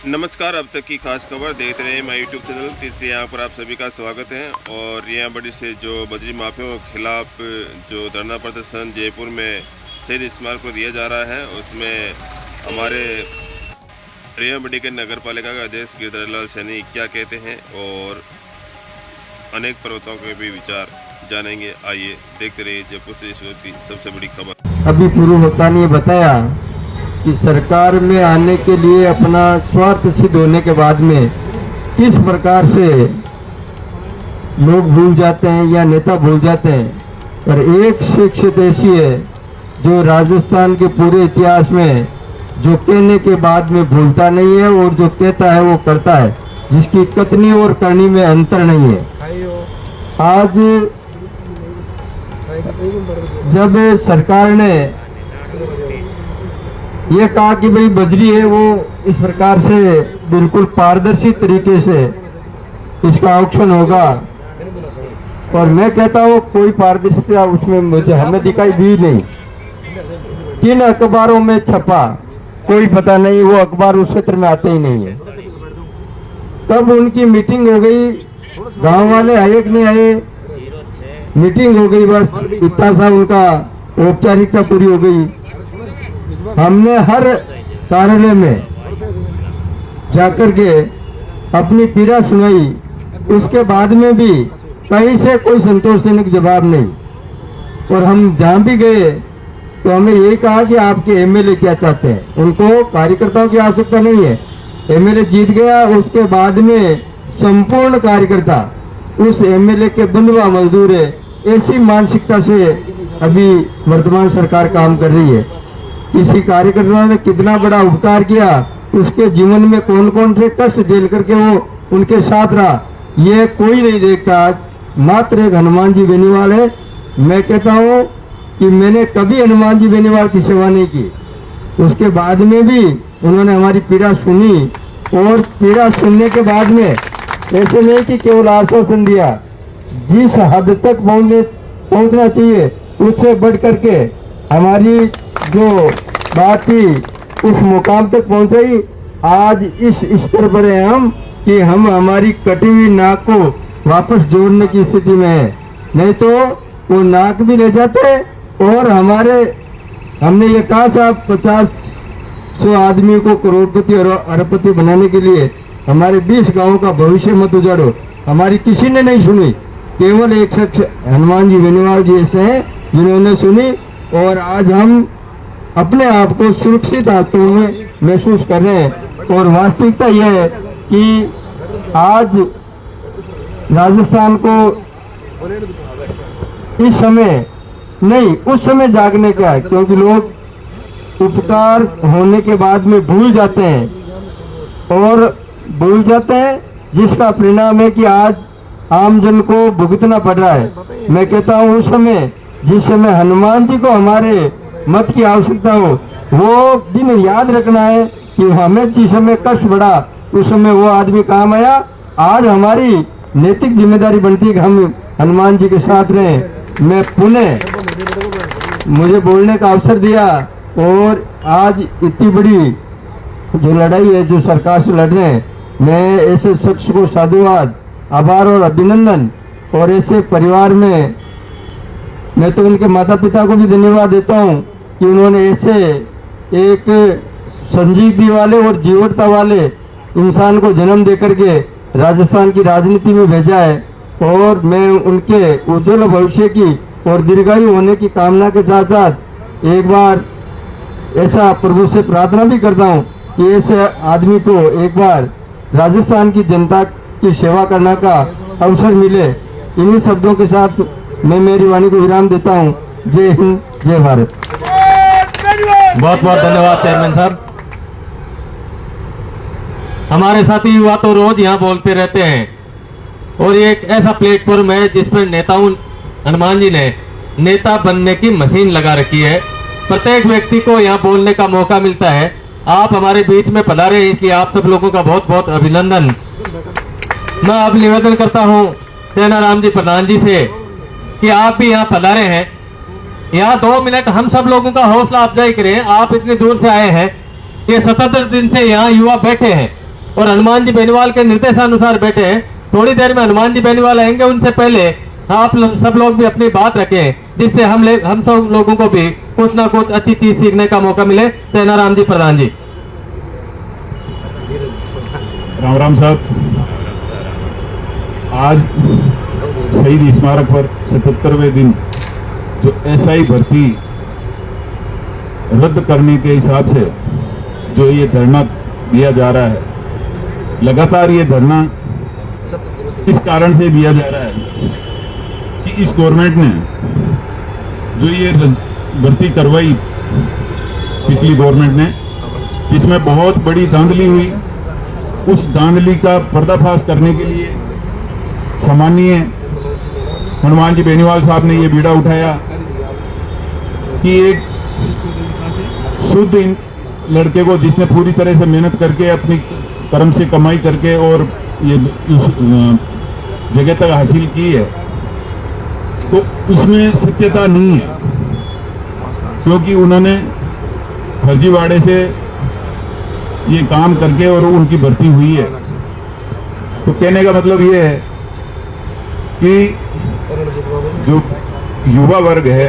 नमस्कार, अब तक की खास खबर देखते रहे हमारे यूट्यूब चैनल। तीसरी यहाँ पर आप सभी का स्वागत है। और यहाँ बड़ी से जो बजरी माफियों के खिलाफ जो धरना प्रदर्शन जयपुर में शहीद स्मारक पर दिया जा रहा है, उसमें हमारे रेवाड़ी के नगर पालिका का अध्यक्ष गिरधर लाल सैनी क्या कहते हैं और अनेक पर्वतों के भी विचार जानेंगे। आइए देखते रहिए जयपुर से इस वक्त की सबसे बड़ी खबर। अभी पूर्व होता नहीं बताया कि सरकार में आने के लिए अपना स्वार्थ सिद्ध होने के बाद में किस प्रकार से लोग भूल जाते हैं या नेता भूल जाते हैं। पर एक शिक्षित ऐसी है जो राजस्थान के पूरे इतिहास में जो कहने के बाद में भूलता नहीं है और जो कहता है वो करता है, जिसकी कथनी और करनी में अंतर नहीं है। आज जब सरकार ने ये कहा कि भाई बजरी है वो इस प्रकार से बिल्कुल पारदर्शी तरीके से इसका ऑक्शन होगा, और मैं कहता हूँ कोई पारदर्शिता उसमें मुझे हमें दिखाई दी नहीं। किन अखबारों में छपा कोई पता नहीं, वो अखबार उस क्षेत्र में आते ही नहीं है। तब उनकी मीटिंग हो गई, गांव वाले आए कि नहीं आए, मीटिंग हो गई, बस इतना सा उनका औपचारिकता पूरी हो गई। हमने हर कार्यालय में जाकर के अपनी पीड़ा सुनाई, उसके बाद में भी कहीं से कोई संतोषजनक जवाब नहीं। और हम जहां भी गए तो हमें यही कहा कि आपके एमएलए क्या चाहते हैं, उनको कार्यकर्ताओं की आवश्यकता नहीं है। एमएलए जीत गया, उसके बाद में संपूर्ण कार्यकर्ता उस एमएलए के बंधुआ मजदूर है। ऐसी मानसिकता से अभी वर्तमान सरकार काम कर रही है। किसी कार्यकर्ता ने कितना बड़ा उपकार किया, उसके जीवन में कौन कौन से कष्ट झेल करके वो उनके साथ रहा, ये कोई नहीं देखता। आज मात्र एक हनुमान जी बेनीवाल है। मैं कहता हूँ कि मैंने कभी हनुमान जी बेनीवाल की सेवा नहीं की, उसके बाद में भी उन्होंने हमारी पीड़ा सुनी, और पीड़ा सुनने के बाद में ऐसे नहीं कि केवल आश्वासन दिया, जिस हद तक पहुंचना चाहिए उससे बढ़ करके हमारी जो बात थी उस मुकाम तक पहुंचाई। आज इस स्तर पर है हम कि हम हमारी कटी हुई नाक को वापस जोड़ने की स्थिति में है, नहीं तो वो नाक भी ले जाते। और हमने ये कहा था 50-100 आदमी को करोड़पति और अरबपति बनाने के लिए हमारे 20 गांवों का भविष्य मत उजाड़ो। हमारी किसी ने नहीं सुनी, केवल एक शख्स हनुमान जी बेनीवाल जी ऐसे हैं जिन्होंने सुनी। और आज हम अपने आप को सुरक्षित हाथों में महसूस कर रहे हैं। और वास्तविकता यह है कि आज राजस्थान को इस समय नहीं, उस समय जागने का है, क्योंकि लोग उपकार होने के बाद में भूल जाते हैं और भूल जाते हैं, जिसका परिणाम है कि आज आम जन को भुगतना पड़ रहा है। मैं कहता हूँ उस समय जिस समय हनुमान जी को हमारे मत की आवश्यकता हो, वो दिन याद रखना है कि हमें जिस समय कष्ट बढ़ा उस समय वो आदमी काम आया। आज हमारी नैतिक जिम्मेदारी बनती है कि हम हनुमान जी के साथ रहें। मैं पुनः मुझे बोलने का अवसर दिया, और आज इतनी बड़ी जो लड़ाई है जो सरकार से लड़ रहे हैं, मैं ऐसे शख्स को साधुवाद, आभार और अभिनंदन, और ऐसे परिवार में मैं तो उनके माता पिता को भी धन्यवाद देता हूं कि उन्होंने ऐसे एक संजीवनी वाले और जीवटता वाले इंसान को जन्म देकर के राजस्थान की राजनीति में भेजा है। और मैं उनके उज्जवल भविष्य की और दीर्घायु होने की कामना के साथ साथ एक बार ऐसा प्रभु से प्रार्थना भी करता हूं कि ऐसे आदमी को एक बार राजस्थान की जनता की सेवा करने का अवसर मिले। इन्हीं शब्दों के साथ मैं मेरी वाणी को विराम देता हूं। जय हिंद, जय भारत। बहुत बहुत धन्यवाद चेयरमैन साहब। हमारे साथी युवा तो रोज यहाँ बोलते रहते हैं, और ये एक ऐसा प्लेटफॉर्म है जिसमें नेताओं हनुमान जी ने नेता बनने की मशीन लगा रखी है। प्रत्येक व्यक्ति को यहाँ बोलने का मौका मिलता है। आप हमारे बीच में पधारे, इसलिए आप सब लोगों का बहुत बहुत अभिनंदन। मैं अब निवेदन करता हूं सेनाराम जी प्रधान जी से कि आप भी यहाँ पधारे हैं, यहाँ 2 मिनट हम सब लोगों का हौसला अफजाई करें। आप इतनी दूर से आए हैं, ये 77 दिन से यहाँ युवा बैठे हैं और हनुमान जी बेनीवाल के निर्देशानुसार बैठे हैं। थोड़ी देर में हनुमान जी बेनीवाल आएंगे, उनसे पहले आप सब लोग भी अपनी बात रखें, जिससे हम सब लोगों को भी कुछ ना कुछ अच्छी चीज सीखने का मौका मिले। सेनाराम जी प्रधान जी। राम राम साहब, आज शहीद स्मारक पर 77वें दिन जो एसआई भर्ती रद्द करने के हिसाब से जो ये धरना दिया जा रहा है, लगातार ये धरना इस कारण से दिया जा रहा है कि इस गवर्नमेंट ने जो ये भर्ती करवाई पिछली गवर्नमेंट ने, इसमें बहुत बड़ी धांधली हुई। उस धांधली का पर्दाफाश करने के लिए सामान्य हनुमान जी बेनीवाल साहब ने ये बीड़ा उठाया कि एक शुद्ध लड़के को, जिसने पूरी तरह से मेहनत करके अपनी कर्म से कमाई करके और ये उस जगह तक हासिल की है, तो उसमें सत्यता नहीं है, क्योंकि उन्होंने फर्जीवाड़े से ये काम करके और उनकी भर्ती हुई है। तो कहने का मतलब ये है कि जो युवा वर्ग है,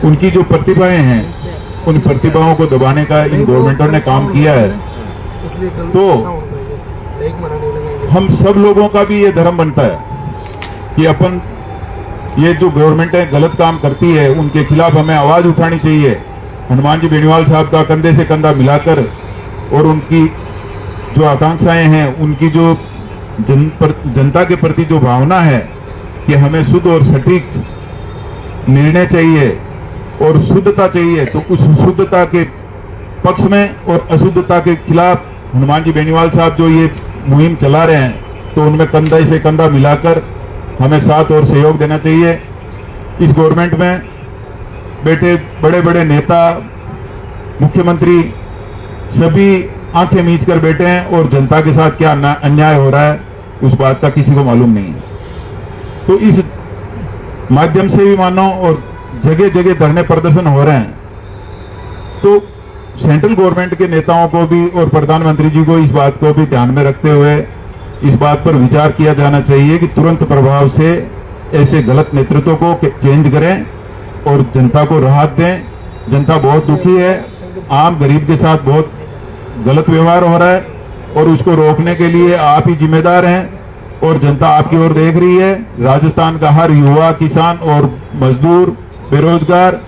उनकी जो प्रतिभाएं हैं, उन प्रतिभाओं को दबाने का इन गवर्नमेंटों ने काम किया है। तो हम सब लोगों का भी ये धर्म बनता है कि अपन ये जो गवर्नमेंटें गलत काम करती है, उनके खिलाफ हमें आवाज उठानी चाहिए। हनुमान जी बेनीवाल साहब का कंधे से कंधा मिलाकर और उनकी जो आकांक्षाएं हैं, उनकी जो जनता के प्रति जो भावना है कि हमें शुद्ध और सटीक निर्णय चाहिए और शुद्धता चाहिए, तो उस शुद्धता के पक्ष में और अशुद्धता के खिलाफ हनुमान जी बेनीवाल साहब जो ये मुहिम चला रहे हैं, तो उनमें कंधे से कंधा मिलाकर हमें साथ और सहयोग देना चाहिए। इस गवर्नमेंट में बैठे बड़े बड़े नेता, मुख्यमंत्री सभी आंखें मीच कर बैठे हैं और जनता के साथ क्या अन्याय हो रहा है उस बात का किसी को मालूम नहीं है। तो इस माध्यम से भी मानो और जगह जगह धरने प्रदर्शन हो रहे हैं, तो सेंट्रल गवर्नमेंट के नेताओं को भी और प्रधानमंत्री जी को इस बात को भी ध्यान में रखते हुए इस बात पर विचार किया जाना चाहिए कि तुरंत प्रभाव से ऐसे गलत नेतृत्व को चेंज करें और जनता को राहत दें। जनता बहुत दुखी है, आम गरीब के साथ बहुत गलत व्यवहार हो रहा है और उसको रोकने के लिए आप ही जिम्मेदार हैं और जनता आपकी ओर देख रही है। राजस्थान का हर युवा, किसान और मजदूर, बेरोजगार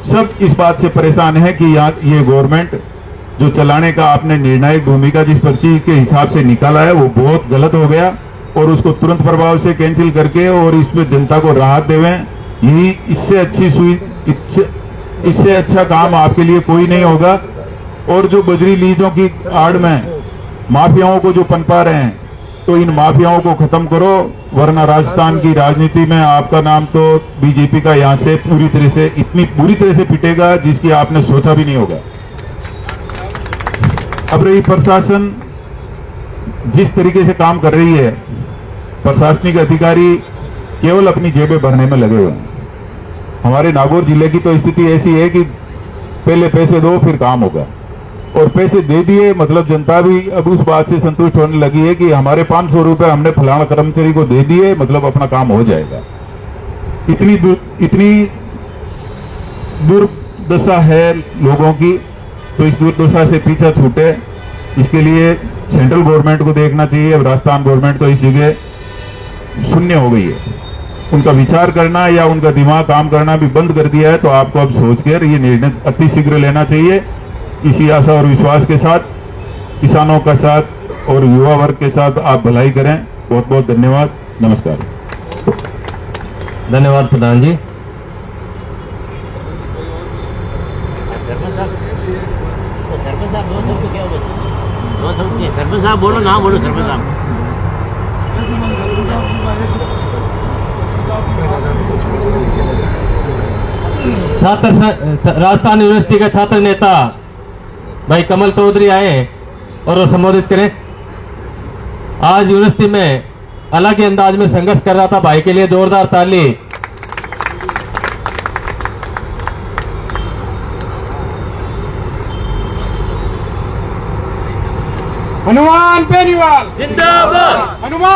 सब इस बात से परेशान है कि ये गवर्नमेंट जो चलाने का आपने निर्णायक भूमिका जिस पर्ची के हिसाब से निकाला है, वो बहुत गलत हो गया और उसको तुरंत प्रभाव से कैंसिल करके और इसमें जनता को राहत देवें। यही इससे अच्छा काम आपके लिए कोई नहीं होगा। और जो बजरी लीजों की आड़ में माफियाओं को जो पनपा रहे हैं, तो इन माफियाओं को खत्म करो, वरना राजस्थान की राजनीति में आपका नाम तो बीजेपी का यहां से इतनी बुरी तरह से पिटेगा जिसकी आपने सोचा भी नहीं होगा। अब रही प्रशासन जिस तरीके से काम कर रही है, प्रशासनिक अधिकारी केवल अपनी जेबें भरने में लगे हुए हैं। हमारे नागौर जिले की तो स्थिति ऐसी है कि पहले पैसे दो फिर काम होगा, और पैसे दे दिए मतलब जनता भी अब उस बात से संतुष्ट होने लगी है कि हमारे 500 रुपए हमने फलाना कर्मचारी को दे दिए, मतलब अपना काम हो जाएगा। इतनी दुर्दशा है लोगों की, तो इस दुर्दशा से पीछा छूटे, इसके लिए सेंट्रल गवर्नमेंट को देखना चाहिए। अब राजस्थान गवर्नमेंट तो इस जगह शून्य हो गई है, उनका विचार करना या उनका दिमाग काम करना भी बंद कर दिया है। तो आपको अब सोचकर ये निर्णय अति शीघ्र लेना चाहिए। इसी आशा और विश्वास के साथ किसानों का साथ और युवा वर्ग के साथ आप भलाई करें। बहुत बहुत धन्यवाद, नमस्कार। धन्यवाद प्रधान जी। सरपंच साहब बोलो ना, बोलो सरपंच साहब। राजस्थान यूनिवर्सिटी के छात्र नेता भाई कमल चौधरी आए और वो संबोधित करें। आज यूनिवर्सिटी में अलग ही अंदाज में संघर्ष कर रहा था। भाई के लिए जोरदार ताली। हनुमान बेनीवाल जिंदाबाद। हनुमान